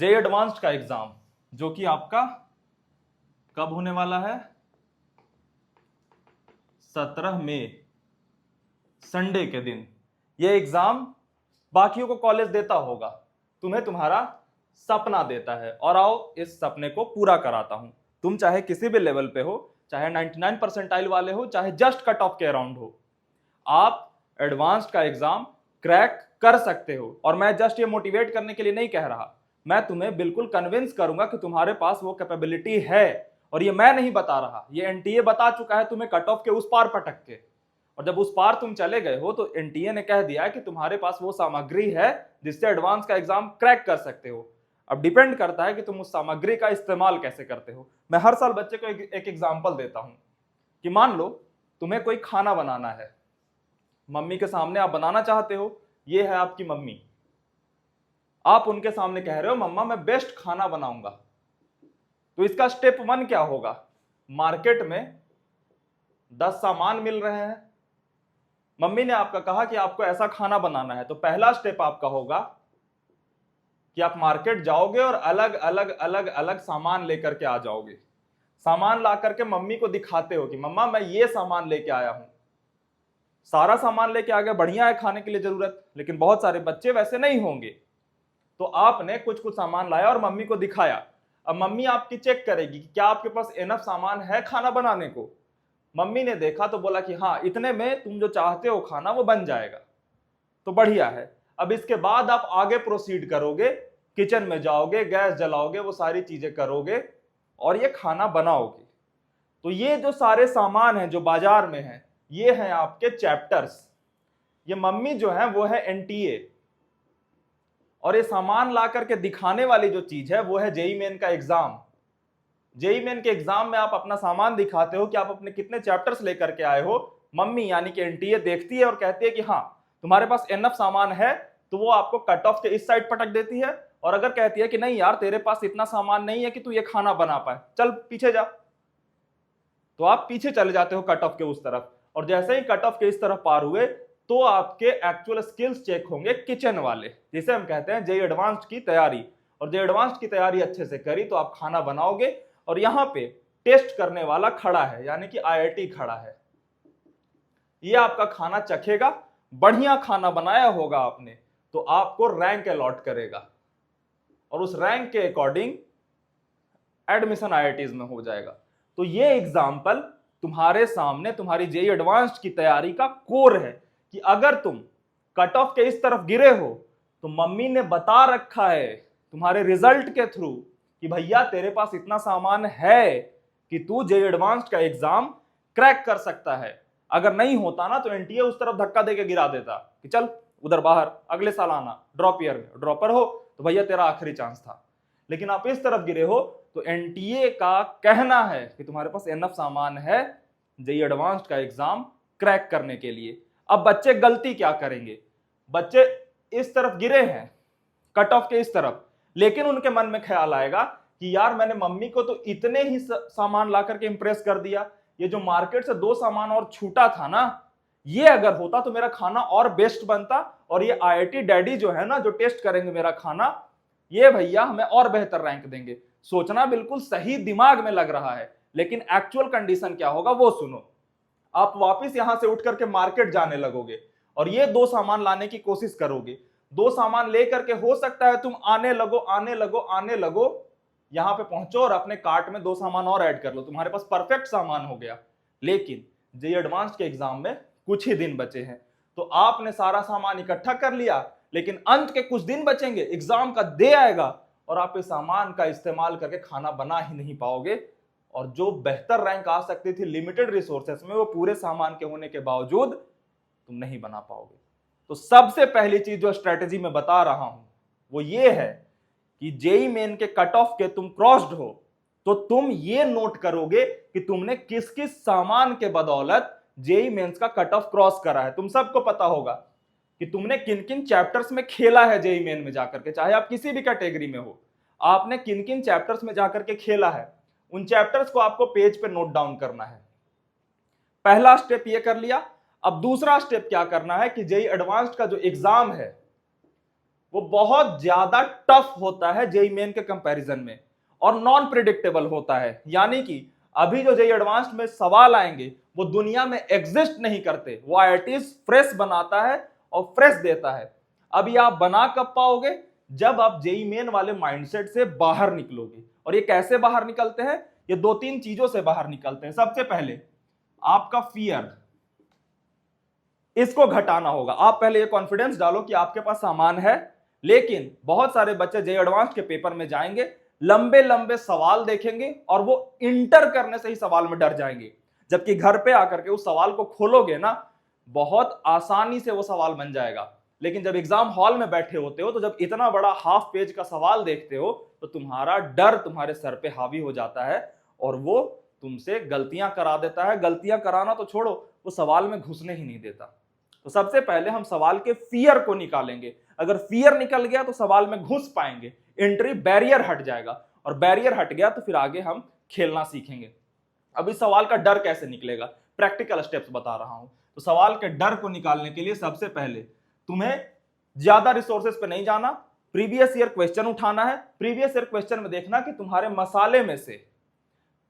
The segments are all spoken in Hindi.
जेईई एडवांस्ड का एग्जाम जो कि आपका कब होने वाला है? 17 मई, संडे के दिन। ये एग्जाम बाकियों को कॉलेज देता होगा, तुम्हें तुम्हारा सपना देता है। और आओ इस सपने को पूरा कराता हूं। तुम चाहे किसी भी लेवल पे हो, चाहे 99 परसेंटाइल वाले हो, चाहे जस्ट कट ऑफ के अराउंड हो, आप एडवांस्ड का एग्जाम क्रैक कर सकते हो। और मैं जस्ट ये मोटिवेट करने के लिए नहीं कह रहा, मैं तुम्हें बिल्कुल कन्विंस करूंगा कि तुम्हारे पास वो कैपेबिलिटी है। और ये मैं नहीं बता रहा, ये एनटीए बता चुका है तुम्हें कट ऑफ के उस पार पटक के। और जब उस पार तुम चले गए हो तो एनटीए ने कह दिया कि तुम्हारे पास वो सामग्री है जिससे एडवांस का एग्जाम क्रैक कर सकते हो। अब डिपेंड करता है कि तुम उस सामग्री का इस्तेमाल कैसे करते हो। मैं हर साल बच्चे को एक एग्जाम्पल देता हूं कि मान लो तुम्हें कोई खाना बनाना है, मम्मी के सामने आप बनाना चाहते हो, ये है आपकी मम्मी, आप उनके सामने कह रहे हो मम्मा मैं बेस्ट खाना बनाऊंगा। तो इसका स्टेप 1 क्या होगा? मार्केट में 10 सामान मिल रहे हैं, मम्मी ने आपका कहा कि आपको ऐसा खाना बनाना है, तो पहला स्टेप आपका होगा कि आप मार्केट जाओगे और अलग अलग अलग अलग सामान लेकर के आ जाओगे। सामान ला करके मम्मी को दिखाते हो कि मम्मा मैं ये सामान लेके आया हूं। सारा सामान लेके आ गए, बढ़िया है खाने के लिए जरूरत, लेकिन बहुत सारे बच्चे वैसे नहीं होंगे, तो आपने कुछ कुछ सामान लाया और मम्मी को दिखाया। अब मम्मी आपकी चेक करेगी कि क्या आपके पास इनफ सामान है खाना बनाने को। मम्मी ने देखा तो बोला कि हाँ, इतने में तुम जो चाहते हो खाना वो बन जाएगा, तो बढ़िया है। अब इसके बाद आप आगे प्रोसीड करोगे, किचन में जाओगे, गैस जलाओगे, वो सारी चीजें करोगे और ये खाना बनाओगे। तो ये जो सारे सामान हैं जो बाजार में हैं, ये हैं आपके चैप्टर्स। ये मम्मी जो है वो है एनटीए, और ये सामान ला करके दिखाने वाली जो चीज है वो है जेईई मेन का एग्जाम। जेईई मेन के एग्जाम में आप अपना सामान दिखाते हो कि आप अपने कितने चैप्टर्स लेकर के आए हो। मम्मी यानी कि एनटीए देखती है और कहती है कि हाँ तुम्हारे पास इनफ सामान है, तो वो आपको कट ऑफ के इस साइड पटक देती है। और अगर कहती है कि नहीं यार तेरे पास इतना सामान नहीं है कि तू ये खाना बना पाए, चल पीछे जा, तो आप पीछे चले जाते हो कट ऑफ के उस तरफ। और जैसे ही कट ऑफ के इस तरफ पार हुए तो आपके एक्चुअल स्किल्स चेक होंगे, किचन वाले, जिसे हम कहते हैं जेईई एडवांस्ड की तैयारी। और जेईई एडवांस्ड की तैयारी अच्छे से करी तो आप खाना बनाओगे। और यहां पे टेस्ट करने वाला खड़ा है, यानी कि आईआईटी खड़ा है, ये आपका खाना चखेगा। बढ़िया खाना बनाया होगा आपने तो आपको रैंक अलॉट करेगा, और उस रैंक के अकॉर्डिंग एडमिशन आईआईटीज में हो जाएगा। तो ये एग्जाम्पल तुम्हारे सामने तुम्हारी जेईई एडवांस्ड की तैयारी का कोर है कि अगर तुम कट ऑफ के इस तरफ गिरे हो तो मम्मी ने बता रखा है तुम्हारे रिजल्ट के थ्रू कि भैया तेरे पास इतना सामान है कि तू जेईई एडवांस्ड का एग्जाम क्रैक कर सकता है। अगर नहीं होता ना तो एनटीए उस तरफ धक्का देके गिरा देता कि चल उधर बाहर, अगले साल आना ड्रॉप ईयर में, ड्रॉपर हो तो भैया तेरा आखिरी चांस था। लेकिन आप इस तरफ गिरे हो तो एनटीए का कहना है कि तुम्हारे पास इनफ सामान है जेईई एडवांस्ड का एग्जाम क्रैक करने के लिए। अब बच्चे गलती क्या करेंगे? बच्चे इस तरफ गिरे हैं कट ऑफ के इस तरफ, लेकिन उनके मन में ख्याल आएगा कि यार मैंने मम्मी को तो इतने ही सामान ला करके इंप्रेस कर दिया, ये जो मार्केट से 2 सामान और छूटा था ना, ये अगर होता तो मेरा खाना और बेस्ट बनता, और ये आईआईटी डैडी जो है ना जो टेस्ट करेंगे मेरा खाना, ये भैया हमें और बेहतर रैंक देंगे। सोचना बिल्कुल सही दिमाग में लग रहा है, लेकिन एक्चुअल कंडीशन क्या होगा वो सुनो। आप वापस यहां से उठ करके मार्केट जाने लगोगे और ये 2 सामान लाने की कोशिश करोगे। 2 सामान लेकर के हो सकता है तुम आने लगो आने लगो आने लगो, यहां पे पहुंचो और अपने कार्ट में 2 सामान और ऐड कर लो, तुम्हारे पास परफेक्ट सामान हो गया। लेकिन जेईई एडवांस्ड के एग्जाम में कुछ ही दिन बचे हैं, तो आपने सारा सामान इकट्ठा कर लिया, लेकिन अंत के कुछ दिन बचेंगे, एग्जाम का डे आएगा और आप इस सामान का इस्तेमाल करके खाना बना ही नहीं पाओगे। और जो बेहतर रैंक आ सकती थी लिमिटेड रिसोर्सेस में, वो पूरे सामान के होने के बावजूद तुम नहीं बना पाओगे। तो सबसे पहली चीज जो स्ट्रेटेजी में बता रहा हूं वो ये है कि जेईई मेन के कट ऑफ के तुम क्रॉस्ड हो तो तुम ये नोट करोगे कि तुमने किस किस सामान के बदौलत जेईई मेंस का कट ऑफ क्रॉस करा है। तुम सबको पता होगा कि तुमने किन किन चैप्टर्स में खेला है जेईई मेन में जाकर के, चाहे आप किसी भी कैटेगरी में हो, आपने किन किन चैप्टर्स में जाकर के खेला है। उन चैप्टर्स को आपको पेज पे नोट डाउन करना है। पहला स्टेप ये कर लिया। अब दूसरा स्टेप क्या करना है कि जेईई एडवांस्ड का जो एग्जाम है वो बहुत ज्यादा टफ होता है जेई मेन के कंपैरिजन में, और नॉन प्रिडिक्टेबल होता है। यानी कि अभी जो जेई एडवांस्ड में सवाल आएंगे वो दुनिया में एग्जिस्ट नहीं करते, वो आईआईटीज फ्रेश बनाता है और फ्रेश देता है। अब ये आप बना कब पाओगे? जब आप जेई मेन वाले माइंडसेट से बाहर निकलोगे। और ये कैसे बाहर निकलते हैं? ये दो तीन चीजों से बाहर निकलते हैं। सबसे पहले आपका फियर, इसको घटाना होगा। आप पहले ये कॉन्फिडेंस डालो कि आपके पास सामान है। लेकिन बहुत सारे बच्चे जेई एडवांस के पेपर में जाएंगे, लंबे लंबे सवाल देखेंगे और वो इंटर करने से ही सवाल में डर जाएंगे, जबकि घर पे आकर के उस सवाल को खोलोगे ना, बहुत आसानी से वो सवाल बन जाएगा। लेकिन जब एग्जाम हॉल में बैठे होते हो, तो जब इतना बड़ा हाफ पेज का सवाल देखते हो, तो तुम्हारा डर तुम्हारे सर पे हावी हो जाता है और वो तुमसे गलतियां करा देता है। गलतियां कराना तो छोड़ो, वो सवाल में घुसने ही नहीं देता। तो सबसे पहले हम सवाल के फियर को निकालेंगे। अगर फियर निकल गया तो सवाल में घुस पाएंगे, एंट्री बैरियर हट जाएगा, और बैरियर हट गया तो फिर आगे हम खेलना सीखेंगे। अब इस सवाल का डर कैसे निकलेगा? प्रैक्टिकल स्टेप्स बता रहा हूं। तो सवाल के डर को निकालने के लिए सबसे पहले तुम्हें ज्यादा रिसोर्सेज पे नहीं जाना, प्रीवियस ईयर क्वेश्चन उठाना है। प्रीवियस ईयर क्वेश्चन में देखना कि तुम्हारे मसाले में से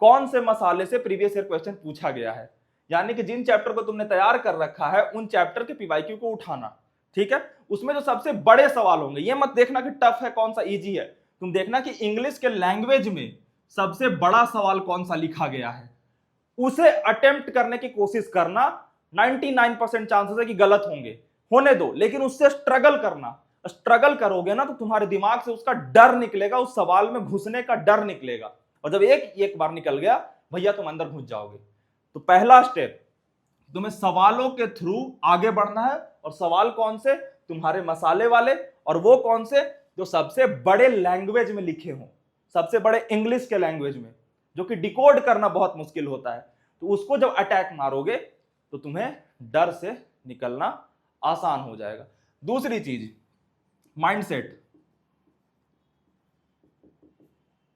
कौन से मसाले से प्रीवियस ईयर क्वेश्चन पूछा गया है। यानी कि जिन चैप्टर को तुमने तैयार कर रखा है उन चैप्टर के पीवाईक्यू को उठाना। ठीक है, उसमें जो सबसे बड़े सवाल होंगे, ये मत देखना कि टफ है कौन सा इजी है, तुम देखना कि इंग्लिश के लैंग्वेज में सबसे बड़ा सवाल कौन सा लिखा गया है, उसे अटेम्प्ट करने की कोशिश करना। 99% चांसेस है कि गलत होंगे, होने दो, लेकिन उससे स्ट्रगल करना। स्ट्रगल करोगे ना तो तुम्हारे दिमाग से उसका डर निकलेगा, उस सवाल में घुसने का डर निकलेगा। और जब एक बार निकल गया भैया, तुम अंदर घुस जाओगे। तो पहला स्टेप, तुम्हें सवालों के थ्रू आगे बढ़ना है। और सवाल कौन से? तुम्हारे मसाले वाले, और वो कौन से? जो सबसे बड़े लैंग्वेज में लिखे हों, सबसे बड़े इंग्लिश के लैंग्वेज में, जो कि डिकोड करना बहुत मुश्किल होता है। तो उसको जब अटैक मारोगे तो तुम्हें डर से निकलना आसान हो जाएगा। दूसरी चीज, माइंडसेट।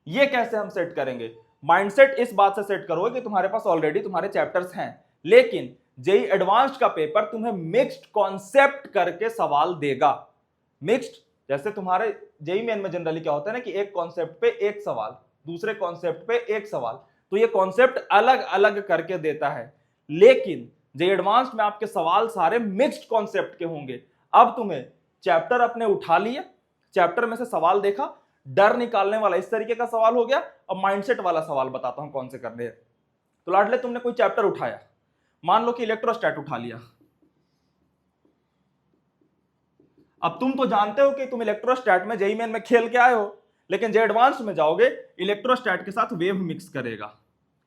ये कैसे हम सेट करेंगे? माइंडसेट इस बात से सेट करोगे कि तुम्हारे पास ऑलरेडी तुम्हारे चैप्टर्स हैं, लेकिन जेई एडवांस्ड का पेपर तुम्हें मिक्स्ड कॉन्सेप्ट करके सवाल देगा। मिक्स्ड, जैसे तुम्हारे जेई मेन में जनरली क्या होता है ना कि एक कॉन्सेप्ट पे एक सवाल, दूसरे कॉन्सेप्ट पे एक सवाल, तो ये कॉन्सेप्ट अलग अलग करके देता है। लेकिन जेई एडवांस्ड में आपके सवाल सारे मिक्स्ड कॉन्सेप्ट के होंगे। अब तुम्हें चैप्टर अपने उठा लिए, चैप्टर में से सवाल देखा, डर निकालने वाला इस तरीके का सवाल हो गया। अब माइंडसेट वाला सवाल बताता हूं कौन से करने हैं। तो लाडले, तुमने कोई चैप्टर उठाया, मान लो कि इलेक्ट्रोस्टैट उठा लिया। अब तुम तो जानते हो कि तुम इलेक्ट्रोस्टैट में जेई मेन में खेल के आए हो, लेकिन जेई एडवांस में जाओगे, इलेक्ट्रोस्टैट के साथ वेव मिक्स करेगा,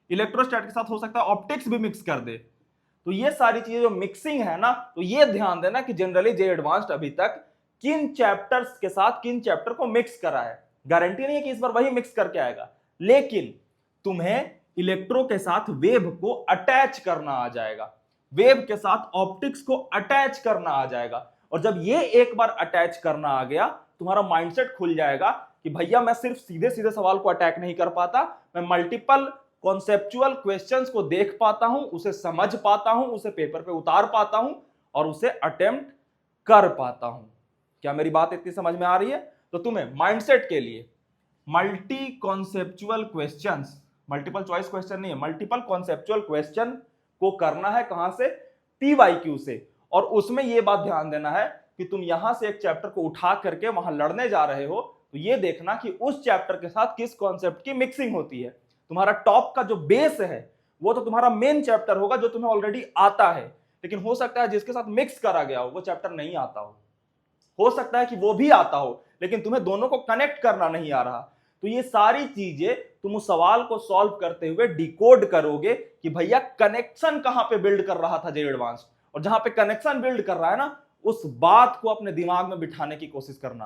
इलेक्ट्रोस्टैट के साथ हो सकता है ऑप्टिक्स भी मिक्स कर दे। तो ये सारी चीजें जो मिक्सिंग है ना, तो ये ध्यान देना कि जनरली जेई एडवांस्ड अभी तक किन चैप्टर्स के साथ किन चैप्टर को मिक्स करा है। गारंटी नहीं है कि इस बार वही मिक्स करके आएगा, लेकिन तुम्हें इलेक्ट्रो के साथ वेव को अटैच करना आ जाएगा, वेव के साथ ऑप्टिक्स को अटैच करना आ जाएगा। और जब ये एक बार अटैच करना आ गया, तुम्हारा माइंडसेट खुल जाएगा कि भैया मैं सिर्फ सीधे सीधे सवाल को अटैक नहीं कर पाता, मैं मल्टीपल कॉन्सेप्चुअल क्वेश्चंस को देख पाता हूं, उसे समझ पाता हूं, उसे पेपर पे उतार पाता हूं और उसे अटेम्प्ट कर पाता हूं। क्या मेरी बात इतनी समझ में आ रही है? तो तुम्हें माइंडसेट के लिए multi conceptual questions, multiple choice question नहीं है, मल्टीपल कॉन्सेप्चुअल क्वेश्चन को करना है। कहां से? पीवाईक्यू से। और उसमें यह बात ध्यान देना है कि तुम यहां से एक चैप्टर को उठा करके वहां लड़ने जा रहे हो, तो यह देखना कि उस चैप्टर के साथ किस कॉन्सेप्ट की मिक्सिंग होती है। तुम्हारा टॉप का जो बेस है वो तो तुम्हारा मेन चैप्टर होगा जो तुम्हें ऑलरेडी आता है, लेकिन हो सकता है जिसके साथ मिक्स करा गया हो वो चैप्टर नहीं आता हो सकता है कि वो भी आता हो, लेकिन तुम्हें दोनों को कनेक्ट करना नहीं आ रहा। तो ये सारी चीजें तुम उस सवाल को सॉल्व करते हुए डिकोड करोगे कि भैया कनेक्शन कहां पे बिल्ड कर रहा था जेई एडवांस, और जहां पे कनेक्शन बिल्ड कर रहा है ना, उस बात को अपने दिमाग में बिठाने की कोशिश करना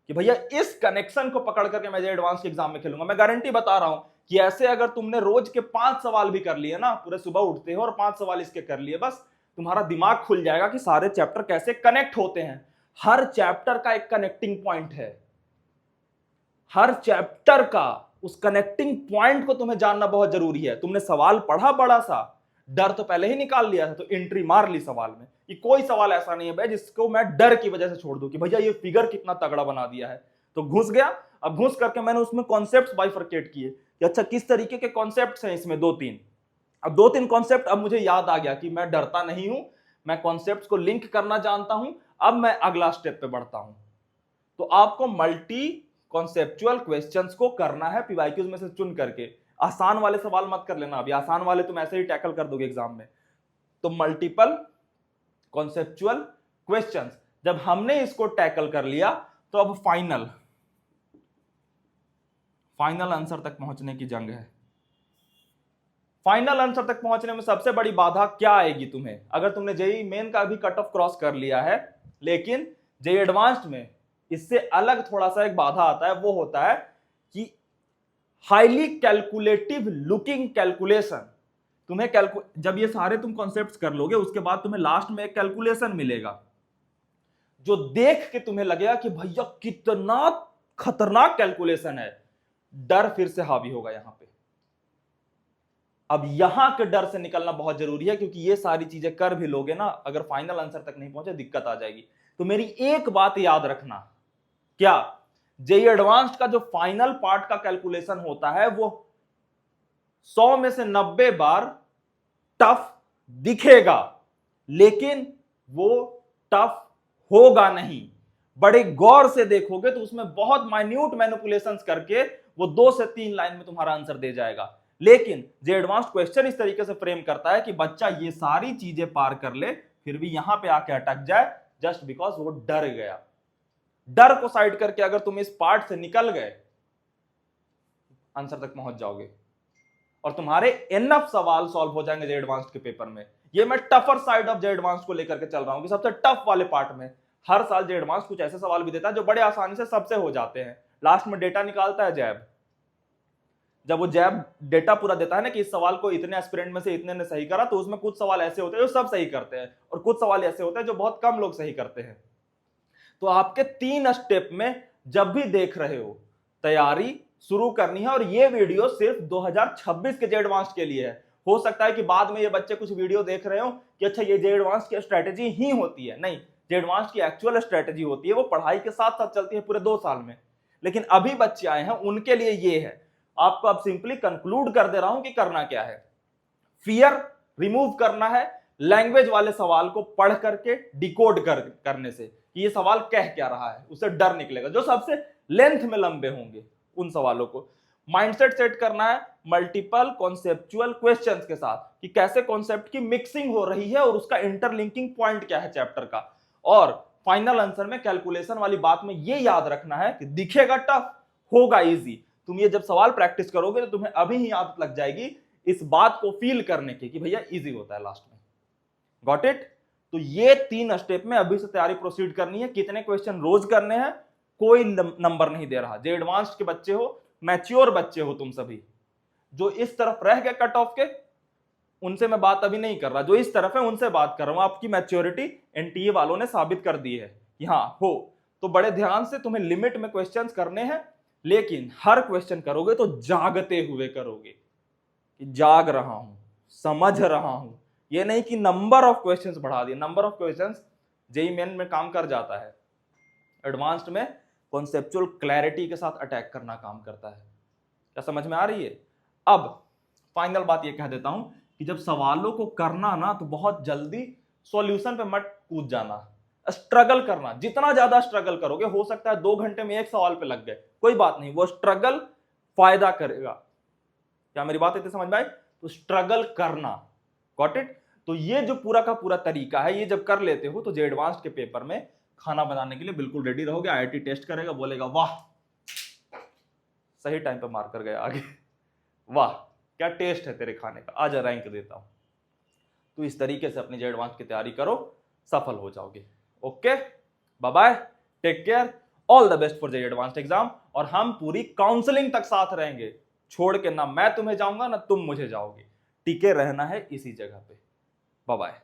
कि भैया इस कनेक्शन को पकड़ करके मैं जेई एडवांस के एग्जाम में खेलूंगा। मैं गारंटी बता रहा हूं कि ऐसे अगर तुमने रोज के 5 सवाल भी कर लिए ना, पूरे सुबह उठते हो और 5 सवाल इसके कर लिए, बस तुम्हारा दिमाग खुल जाएगा कि सारे चैप्टर कैसे कनेक्ट होते हैं। हर चैप्टर का एक कनेक्टिंग पॉइंट है, हर चैप्टर का उस कनेक्टिंग पॉइंट को तुम्हें जानना बहुत जरूरी है। तुमने सवाल पढ़ा बड़ा सा, डर तो पहले ही निकाल लिया था, तो एंट्री मार ली सवाल में कि कोई सवाल ऐसा नहीं है भाई जिसको मैं डर की वजह से छोड़ दूं कि भैया ये फिगर कितना तगड़ा बना दिया है। तो घुस गया। अब घुस करके मैंने उसमें कॉन्सेप्ट्स बाइफरकेट किए कि अच्छा किस तरीके के कॉन्सेप्ट्स हैं इसमें, दो तीन। अब दो तीन कॉन्सेप्ट अब मुझे याद आ गया कि मैं डरता नहीं हूं, मैं कॉन्सेप्ट्स को लिंक करना जानता हूं। अब मैं अगला स्टेप पे बढ़ता हूं। तो आपको मल्टी कॉन्सेप्चुअल क्वेश्चंस को करना है पीवाईक्यूज में से चुन करके। आसान वाले सवाल मत कर लेना, अभी आसान वाले तुम ऐसे ही टैकल कर दोगे एग्जाम में। तो मल्टीपल कॉन्सेप्चुअल क्वेश्चंस, जब हमने इसको टैकल कर लिया तो अब फाइनल आंसर तक पहुंचने की जंग है। फाइनल आंसर तक पहुंचने में सबसे बड़ी बाधा क्या आएगी तुम्हें? अगर तुमने जेईई मेन का भी कट ऑफ क्रॉस कर लिया है, लेकिन जेईई एडवांस्ड में इससे अलग थोड़ा सा एक बाधा आता है, वो होता है कि हाईली कैलकुलेटिव लुकिंग कैलकुलेशन। तुम्हें जब ये सारे तुम कॉन्सेप्ट्स कर लोगे, उसके बाद तुम्हें लास्ट में एक कैलकुलेशन मिलेगा जो देख के तुम्हें लगेगा कि भैया कितना खतरनाक कैलकुलेशन है। डर फिर से हावी होगा यहां पे। अब यहां के डर से निकलना बहुत जरूरी है, क्योंकि ये सारी चीजें कर भी लोगे ना, अगर फाइनल आंसर तक नहीं पहुंचे दिक्कत आ जाएगी। तो मेरी एक बात याद रखना, क्या जेईई एडवांस्ड का जो फाइनल पार्ट का कैलकुलेशन होता है वो 100 में से 90 बार टफ दिखेगा, लेकिन वो टफ होगा नहीं। बड़े गौर से देखोगे तो उसमें बहुत माइन्यूट मैनिपुलेशंस करके वो 2 से 3 लाइन में तुम्हारा आंसर दे जाएगा। लेकिन जो एडवांस्ड क्वेश्चन इस तरीके से फ्रेम करता है कि बच्चा ये सारी चीजें पार कर ले, फिर भी यहां पे आके अटक जाए जस्ट बिकॉज वो डर गया। डर को साइड करके अगर तुम इस पार्ट से निकल गए, आंसर तक पहुंच जाओगे और तुम्हारे इनफ सवाल सॉल्व हो जाएंगे जेईई एडवांस्ड के पेपर में। ये मैं tougher side of JEE advanced को लेकर के चल रहा हूं कि सबसे टफ वाले पार्ट में हर साल जेईई एडवांस्ड कुछ ऐसे सवाल भी देता है जो बड़े आसानी से सबसे हो जाते हैं। लास्ट में डेटा निकालता है जैब, जब वो जैब डेटा पूरा देता है ना कि इस सवाल को इतने एस्पिरेंट में से इतने ने सही करा, तो उसमें कुछ सवाल ऐसे होते हैं जो सब सही करते हैं और कुछ सवाल ऐसे होते हैं जो बहुत कम लोग सही करते हैं। तो आपके 3 स्टेप में जब भी देख रहे हो, तैयारी शुरू करनी है। और ये वीडियो सिर्फ 2026 के जेईई एडवांस्ड के लिए है। हो सकता है कि बाद में ये बच्चे कुछ वीडियो देख रहे हो कि अच्छा ये जेईई एडवांस्ड की स्ट्रेटेजी ही होती है। नहीं, जेईई एडवांस्ड की एक्चुअल स्ट्रेटेजी होती है, वो पढ़ाई के साथ साथ चलती है पूरे 2 साल में। लेकिन अभी बच्चे आए हैं उनके लिए ये है। आपको अब सिंपली कंक्लूड कर दे रहा हूं कि करना क्या है। फियर रिमूव करना है लैंग्वेज वाले सवाल को पढ़ करके डिकोड करने से कि ये सवाल कह क्या रहा है, उससे डर निकलेगा। जो सबसे लेंथ में लंबे होंगे उन सवालों को माइंडसेट सेट करना है मल्टीपल कॉन्सेप्चुअल क्वेश्चंस के साथ कि कैसे कॉन्सेप्ट की मिक्सिंग हो रही है और उसका इंटरलिंकिंग पॉइंट क्या है चैप्टर का। और फाइनल आंसर में कैलकुलेशन वाली बात में ये याद रखना है कि दिखेगा टफ, होगा इजी। तुम ये जब सवाल प्रैक्टिस करोगे तो तुम्हें अभी ही आदत लग जाएगी इस बात को फील करने की कि भैया इजी होता है लास्ट में। Got it? तो ये 3 स्टेप में अभी से तैयारी प्रोसीड करनी है। कितने क्वेश्चन रोज करने हैं कोई नंबर नहीं दे रहा। जेईई एडवांस्ड के बच्चे हो, मैच्योर बच्चे हो तुम सभी, जो इस तरफ रह गए कट ऑफ के, उनसे मैं बात अभी नहीं कर रहा। जो इस तरफ है उनसे बात कर रहा हूं। आपकी मैच्योरिटी एनटीए वालों ने साबित कर दी है कि हाँ हो। तो बड़े ध्यान से तुम्हें लिमिट में क्वेश्चंस करने हैं, लेकिन हर क्वेश्चन करोगे तो जागते हुए करोगे कि जाग रहा हूं, समझ रहा हूं। ये नहीं कि नंबर ऑफ क्वेश्चंस बढ़ा दिए। Number of questions JEE main में काम कर जाता है, एडवांस्ड में कॉन्सेप्चुअल क्लैरिटी के साथ अटैक करना काम करता है। क्या समझ में आ रही है? अब फाइनल बात ये कह देता हूं कि जब सवालों को करना ना तो बहुत जल्दी सॉल्यूशन पे मत कूद जाना, स्ट्रगल करना। जितना ज्यादा स्ट्रगल करोगे, हो सकता है 2 घंटे में एक सवाल पे लग गए, कोई बात नहीं, वो स्ट्रगल फायदा करेगा। क्या मेरी बात इतनी समझ में आई? तो स्ट्रगल करना। Got it? तो ये जो पूरा का पूरा तरीका है, ये जब कर लेते हो तो जेईई एडवांस्ड के पेपर में खाना बनाने के लिए बिल्कुल रेडी रहोगे। आईआईटी टेस्ट करेगा, बोलेगा वाह सही टाइम पे मार कर गया आगे, वाह क्या टेस्ट है तेरे खाने का, आजा रैंक देता हूं। तो इस तरीके से अपनी जेईई एडवांस्ड की तैयारी करो, सफल हो जाओगे। Okay, bye bye, take care, all the best for JEE advanced exam. और हम पूरी काउंसलिंग तक साथ रहेंगे, छोड़ के ना मैं तुम्हें जाऊंगा ना तुम मुझे जाओगे। टिके रहना है इसी जगह पे। Bye bye.